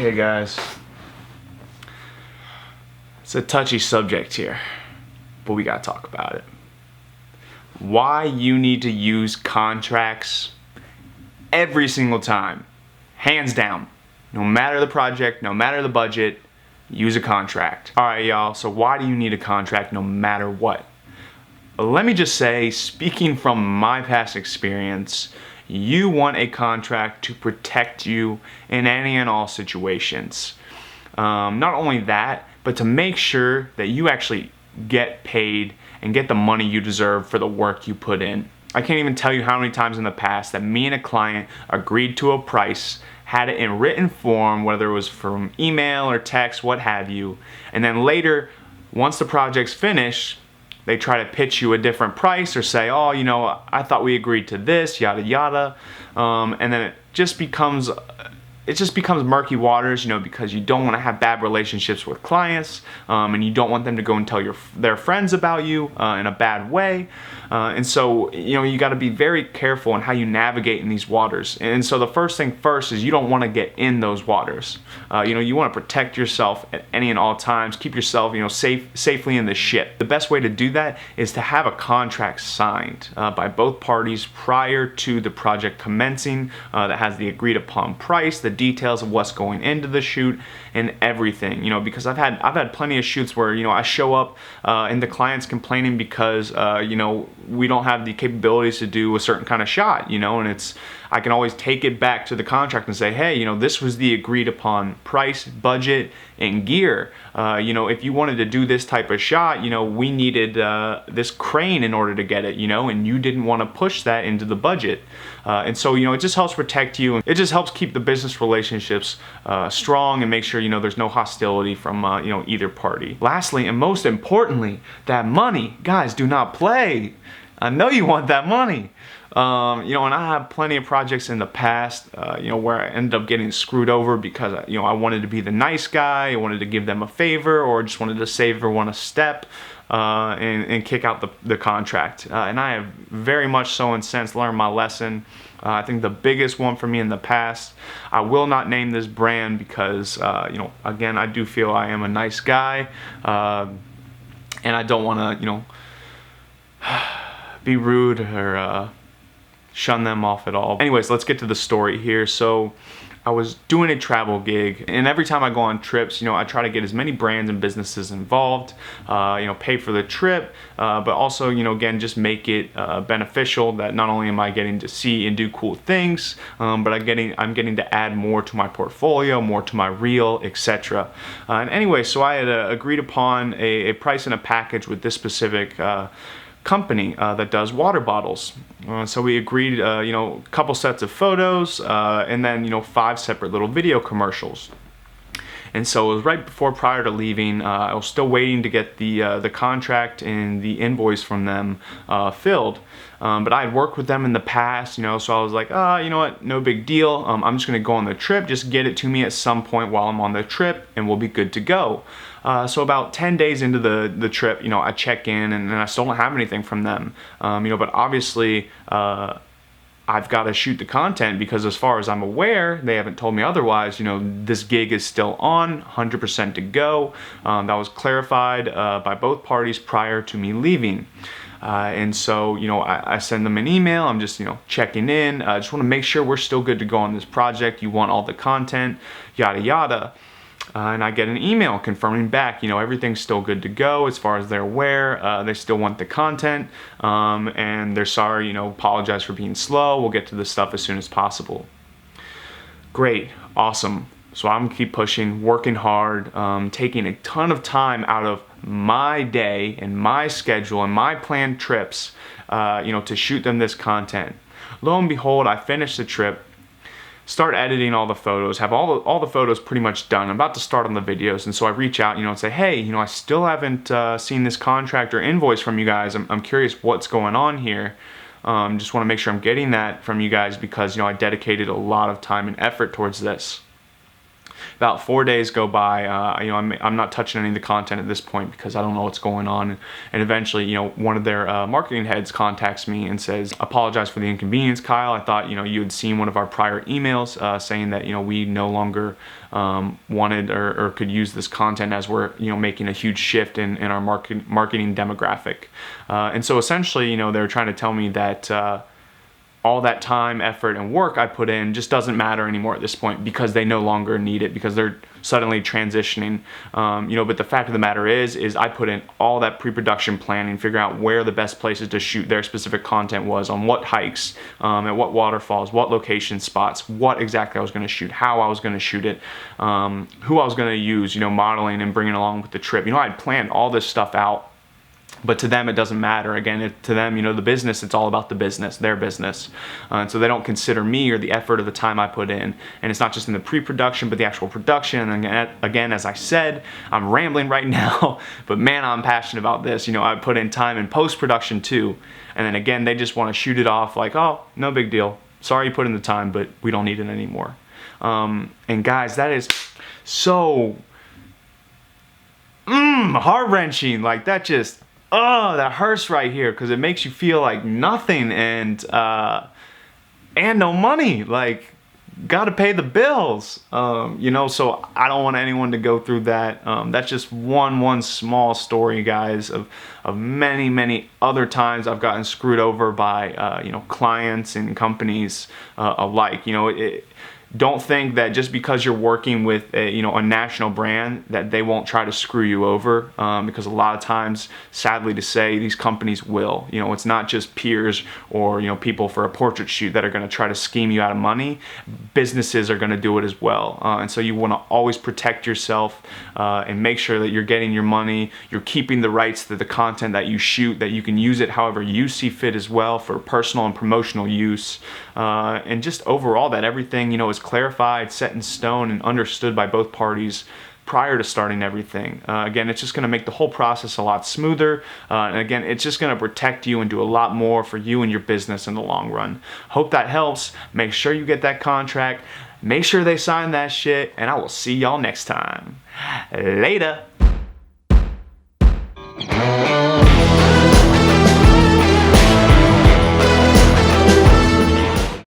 Okay guys, it's a touchy subject here, but we gotta talk about it. Why you need to use contracts every single time, hands down. No matter the project, no matter the budget, use a contract. Alright y'all, so why do you need a contract no matter what? Let me just say, speaking from my past experience, you want a contract to protect you in any and all situations. Not only that, but to make sure that you actually get paid and get the money you deserve for the work you put in. I can't even tell you how many times in the past that me and a client agreed to a price, had it in written form, whether it was from email or text, what have you, and then later, once the project's finished, they try to pitch you a different price or say, oh, you know, I thought we agreed to this, yada yada, and then it just becomes murky waters, you know, because you don't want to have bad relationships with clients, and you don't want them to go and tell their friends about you in a bad way. And so, you know, you got to be very careful in how you navigate in these waters. And so the first thing first is you don't want to get in those waters. You know, you want to protect yourself at any and all times, keep yourself, you know, safely in the ship. The best way to do that is to have a contract signed by both parties prior to the project commencing that has the agreed upon price, the details of what's going into the shoot, and everything. You know, because I've had plenty of shoots where, you know, I show up and the client's complaining because you know, we don't have the capabilities to do a certain kind of shot, you know, and I can always take it back to the contract and say, hey, you know, this was the agreed upon price, budget, and gear. You know, if you wanted to do this type of shot, you know, we needed this crane in order to get it, you know, and you didn't want to push that into the budget. And so, you know, it just helps protect you. It just helps keep the business relationships strong and make sure, you know, there's no hostility from, you know, either party. Lastly, and most importantly, that money. Guys, do not play. I know you want that money. You know, and I have plenty of projects in the past, you know, where I ended up getting screwed over because, you know, I wanted to be the nice guy, I wanted to give them a favor, or just wanted to save everyone a step and kick out the contract. And I have very much so and since learned my lesson. I think the biggest one for me in the past, I will not name this brand because, you know, again, I do feel I am a nice guy, and I don't want to, you know, be rude or shun them off at all. Anyways, let's get to the story here. So I was doing a travel gig, and every time I go on trips, you know, I try to get as many brands and businesses involved, you know, pay for the trip, but also, you know, again, just make it beneficial that not only am I getting to see and do cool things, but I'm getting to add more to my portfolio, more to my reel, etc. And anyway, so I had agreed upon a price and a package with this specific company that does water bottles. So we agreed, you know, a couple sets of photos, and then, you know, 5 separate little video commercials. And so it was right prior to leaving. I was still waiting to get the contract and the invoice from them filled. But I had worked with them in the past, you know, so I was like, you know what, no big deal. I'm just gonna go on the trip, just get it to me at some point while I'm on the trip, and we'll be good to go. So about 10 days into the trip, you know, I check in and I still don't have anything from them. You know, but obviously, I've got to shoot the content because as far as I'm aware, they haven't told me otherwise. You know, this gig is still on, 100% to go. That was clarified by both parties prior to me leaving. And so, you know, I send them an email. I'm just, you know, checking in. I just want to make sure we're still good to go on this project. You want all the content, yada, yada. And I get an email confirming back, you know, everything's still good to go as far as they're aware. They still want the content, and they're sorry, you know, apologize for being slow. We'll get to this stuff as soon as possible. Great, awesome. So I'm gonna keep pushing, working hard, taking a ton of time out of my day and my schedule and my planned trips, you know, to shoot them this content. Lo and behold, I finish the trip, start editing all the photos, have all the photos pretty much done. I'm about to start on the videos, and so I reach out, you know, and say, hey, you know, I still haven't seen this contract or invoice from you guys. I'm curious what's going on here. Just want to make sure I'm getting that from you guys because, you know, I dedicated a lot of time and effort towards this. About 4 days go by. I'm not touching any of the content at this point because I don't know what's going on. And eventually, one of their marketing heads contacts me and says, "Apologize for the inconvenience, Kyle. I thought, you had seen one of our prior emails saying that, we no longer wanted or could use this content as we're, making a huge shift in our marketing demographic." And so essentially, they were trying to tell me that all that time, effort, and work I put in just doesn't matter anymore at this point because they no longer need it, because they're suddenly transitioning. But the fact of the matter is I put in all that pre-production planning, figuring out where the best places to shoot their specific content was, on what hikes, at what waterfalls, what location spots, what exactly I was going to shoot, how I was going to shoot it, who I was going to use, modeling and bringing along with the trip. I'd planned all this stuff out. But to them, it doesn't matter. Again, to them, the business, it's all about the business, their business. And so they don't consider me or the effort or the time I put in. And it's not just in the pre-production, but the actual production. And again, as I said, I'm rambling right now, but man, I'm passionate about this. I put in time in post-production too. And then again, they just want to shoot it off like, "Oh, no big deal. Sorry you put in the time, but we don't need it anymore." And guys, that is so heart-wrenching. Like that just... Oh, that hurts right here because it makes you feel like nothing and no money. Like, gotta pay the bills. So I don't want anyone to go through that. That's just one small story, guys, of many other times I've gotten screwed over by clients and companies alike. Don't think that just because you're working with a national brand that they won't try to screw you over, because a lot of times, sadly to say, these companies will. It's not just peers or people for a portrait shoot that are going to try to scheme you out of money. Businesses are going to do it as well, and so you want to always protect yourself and make sure that you're getting your money, you're keeping the rights to the content that you shoot, that you can use it however you see fit as well for personal and promotional use, and just overall that everything is clarified, set in stone, and understood by both parties prior to starting everything. Again, it's just going to make the whole process a lot smoother, and again, it's just going to protect you and do a lot more for you and your business in the long run. Hope that helps. Make sure you get that contract. Make sure they sign that shit, and I will see y'all next time. Later.